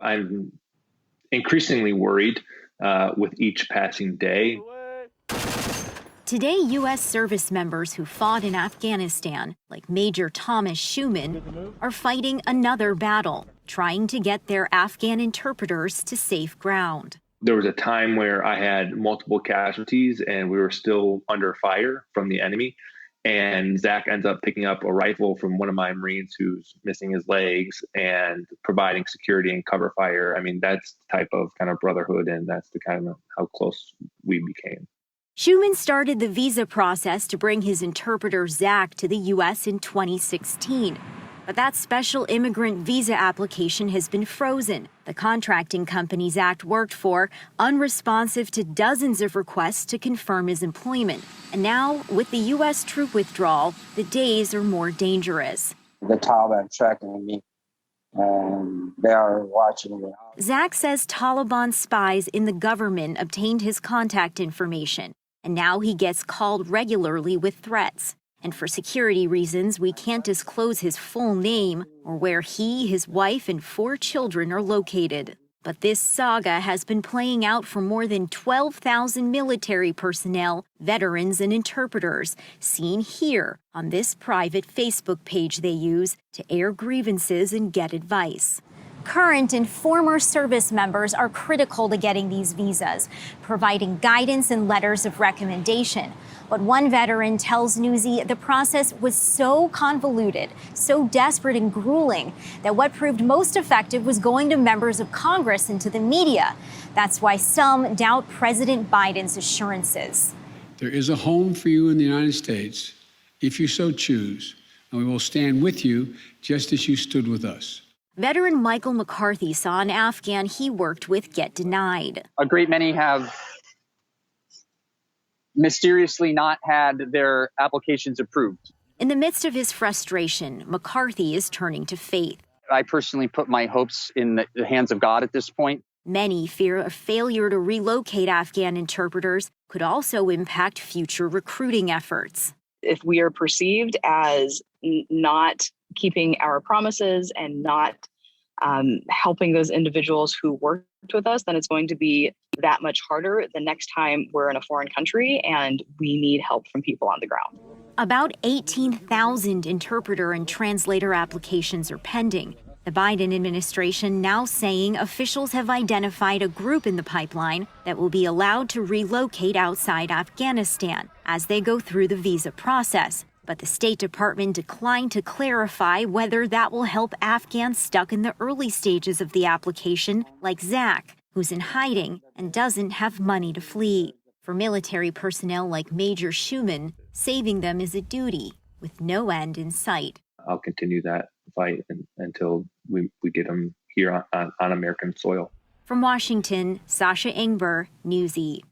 I'm increasingly worried with each passing day. Today, U.S. service members who fought in Afghanistan, like Major Thomas Schumann, are fighting another battle, trying to get their Afghan interpreters to safe ground. There was a time where I had multiple casualties and we were still under fire from the enemy. And Zach ends up picking up a rifle from one of my Marines who's missing his legs and providing security and cover fire. I mean, that's the type of kind of brotherhood, and that's the kind of how close we became. Schumann started the visa process to bring his interpreter Zach to the U.S. in 2016. But that special immigrant visa application has been frozen. The contracting company Zach worked for, unresponsive to dozens of requests to confirm his employment. And now, with the U.S. troop withdrawal, the days are more dangerous. The Taliban tracking me, and they are watching me. Zach says Taliban spies in the government obtained his contact information, and now he gets called regularly with threats. And for security reasons, we can't disclose his full name or where he, his wife, and 4 children are located. But this saga has been playing out for more than 12,000 military personnel, veterans, and interpreters, seen here on this private Facebook page they use to air grievances and get advice. Current and former service members are critical to getting these visas, providing guidance and letters of recommendation. But one veteran tells Newsy the process was so convoluted, so desperate and grueling, that what proved most effective was going to members of Congress and to the media. That's why some doubt President Biden's assurances. There is a home for you in the United States, if you so choose, and we will stand with you just as you stood with us. Veteran Michael McCarthy saw an Afghan he worked with get denied. A great many have mysteriously not had their applications approved. In the midst of his frustration, McCarthy is turning to faith. I personally put my hopes in the hands of God at this point. Many fear a failure to relocate Afghan interpreters could also impact future recruiting efforts. If we are perceived as not keeping our promises and not helping those individuals who worked with us, then it's going to be that much harder the next time we're in a foreign country and we need help from people on the ground. About 18,000 interpreter and translator applications are pending. The Biden administration now saying officials have identified a group in the pipeline that will be allowed to relocate outside Afghanistan as they go through the visa process. But the State Department declined to clarify whether that will help Afghans stuck in the early stages of the application, like Zach, who's in hiding and doesn't have money to flee. For military personnel like Major Schumann, saving them is a duty with no end in sight. I'll continue that fight until we get them here on American soil. From Washington, Sasha Ingber, Newsy.